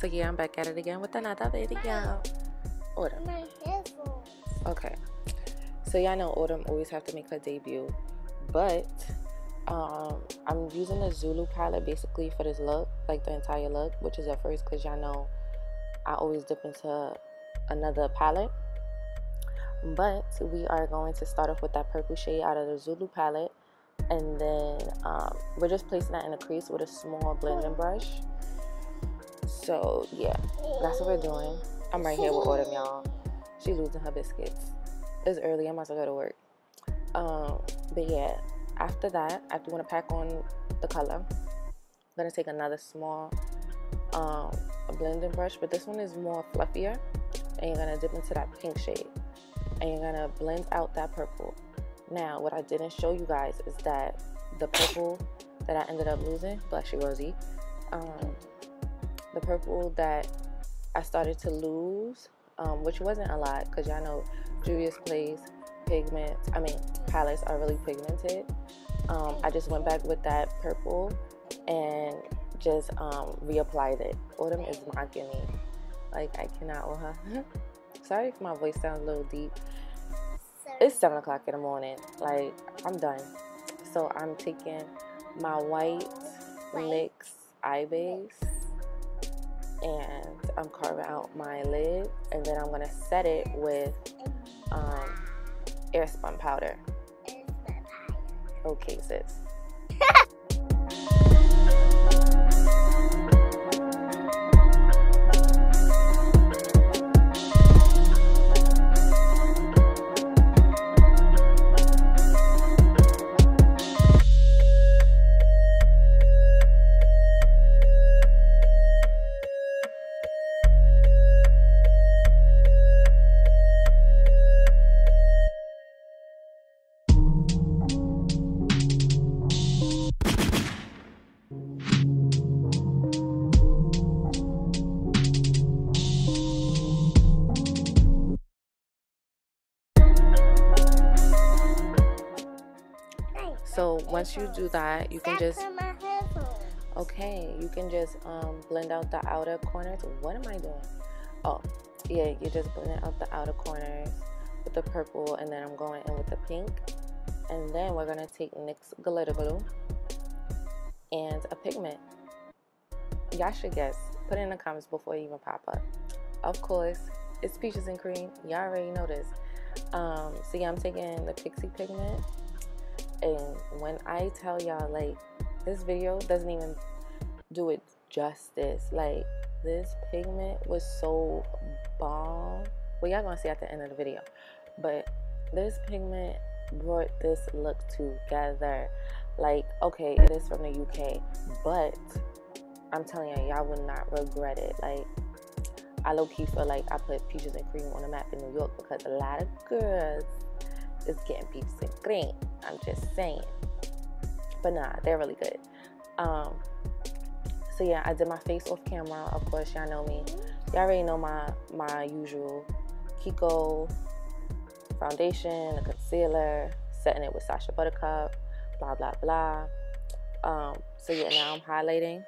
So yeah, I'm back at it again with another video. Autumn. Okay. So y'all know Autumn always have to make her debut, but I'm using the Zulu palette basically for this look, like the entire look, which is at first because y'all know I always dip into another palette. But we are going to start off with that purple shade out of the Zulu palette, and then we're just placing that in a crease with a small blending brush. So yeah, that's what we're doing. I'm right here with Autumn, y'all. She's losing her biscuits. It's early, I'm about to go to work. But yeah, after that, after you want to pack on the color, I'm gonna take another small blending brush, but this one is more fluffier, and you're gonna dip into that pink shade, and you're gonna blend out that purple. Now, what I didn't show you guys is that the purple that I ended up losing, bless you, Rosie, the purple that I started to lose, which wasn't a lot, because y'all know Juvia's Place palettes are really pigmented. I just went back with that purple and just reapplied it. Autumn is mocking me. Like, I cannot with her. Sorry if my voice sounds a little deep. It's 7 o'clock in the morning. Like, I'm done. So I'm taking my white NYX eye base and I'm carving out my lid, and then I'm gonna set it with airspun powder. Okay, sis. So once you do that, you can just blend out the outer corners. What am I doing? Oh yeah, you just blend out the outer corners with the purple, and then I'm going in with the pink, and then we're gonna take NYX glitter glue and a pigment. Y'all should guess. Put it in the comments before you even pop up. Of course, it's peaches and cream. Y'all already know this. So yeah, I'm taking the Pixie pigment. And when I tell y'all, like, this video doesn't even do it justice. Like, this pigment was so bomb. Well, y'all gonna see at the end of the video. But this pigment brought this look together. Like, okay, it is from the UK, but I'm telling y'all would not regret it. Like, I low-key feel like I put peaches and cream on the map in New York, because a lot of girls is getting peaches and cream. I'm just saying. But nah, they're really good. So yeah, I did my face off camera. Of course, y'all know me. Y'all already know my usual Kiko foundation, a concealer, setting it with Sacha Buttercup, blah blah blah. So yeah, now I'm highlighting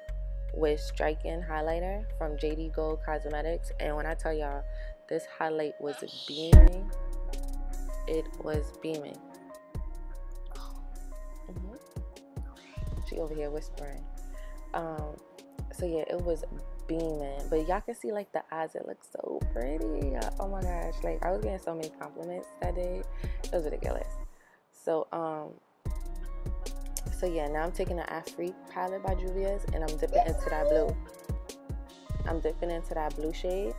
with Striking highlighter from JD Gold Cosmetics, and when I tell y'all, this highlight was beaming. It was beaming. She over here whispering. So yeah, it was beaming. But y'all can see, like, the eyes, it looks so pretty. Oh my gosh, like, I was getting so many compliments that day. It was ridiculous. So yeah, now I'm taking the Afrique palette by Juvia's, and I'm dipping into that blue. I'm dipping into that blue shade.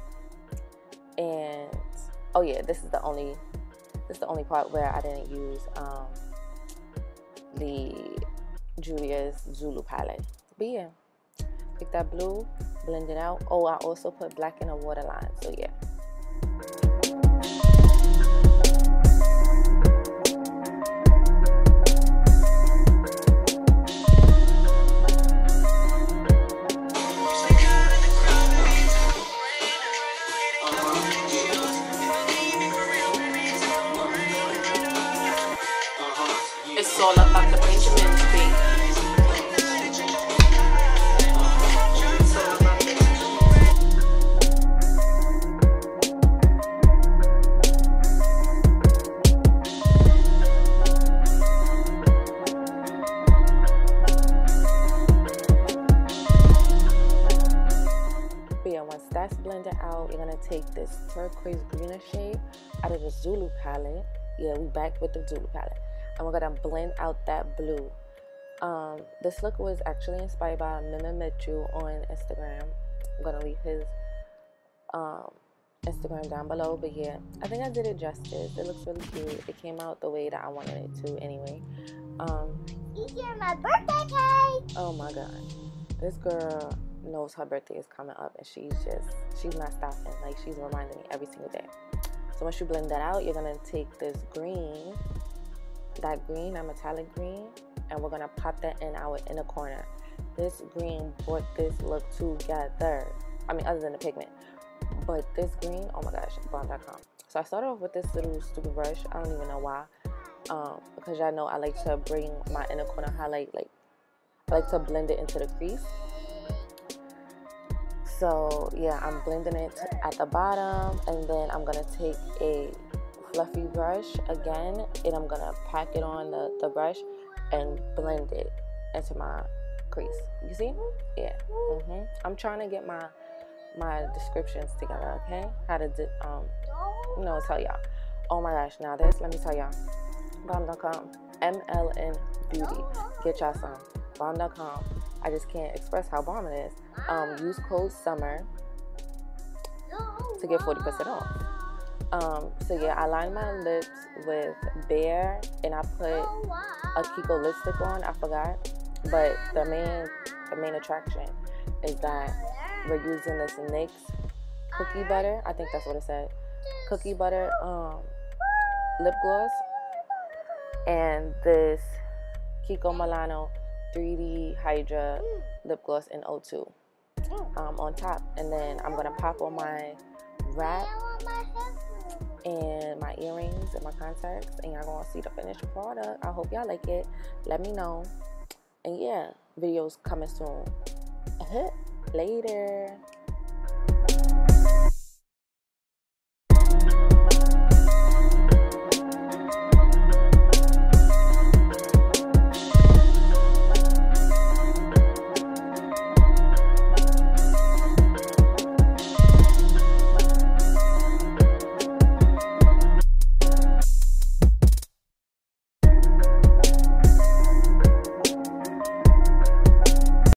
And oh yeah, this is the only part where I didn't use the Juvia's Zulu palette. But yeah, pick that blue, blend it out. Oh, I also put black in a waterline. So yeah. It's all about the Benjamins, baby. yeah, once that's blended out, you're gonna take this turquoise greenish shade out of the Zulu palette. Yeah, we back with the Zulu palette, and we're gonna blend out that blue. This look was actually inspired by MMMMITCHEL on Instagram. I'm gonna leave his Instagram down below, but yeah, I think I did it justice. It looks really cute. It came out the way that I wanted it to anyway. Here's my birthday cake. Oh my god, this girl knows her birthday is coming up, and she's not stopping. Like, she's reminding me every single day. So once you blend that out, you're gonna take this green, that metallic green, and we're gonna pop that in our inner corner. This green brought this look together. I mean, other than the pigment, but this green, oh my gosh, bomb.com. So I started off with this little stupid brush. I don't even know why, because y'all know I like to bring my inner corner highlight, like I like to blend it into the crease. So yeah, I'm blending it at the bottom, and then I'm gonna take a fluffy brush again, and I'm gonna pack it on the brush and blend it into my crease. You see? Yeah. I'm trying to get my descriptions together, okay? How to tell y'all. Oh my gosh, now this, let me tell y'all. Bomb.com, MLN Beauty. Get y'all some. Bomb.com. I just can't express how bomb it is. Use code SUMMER to get 40% off. So yeah, I lined my lips with Bare, and I put a Kiko lipstick on. I forgot, but the main attraction is that we're using this NYX cookie butter. I think that's what it said. Cookie butter lip gloss, and this Kiko Milano 3D Hydra lip gloss in 02 on top. And then I'm gonna pop on my wrap and my earrings and my contacts, and y'all gonna see the finished product. I hope y'all like it. Let me know. And yeah, videos coming soon. Later.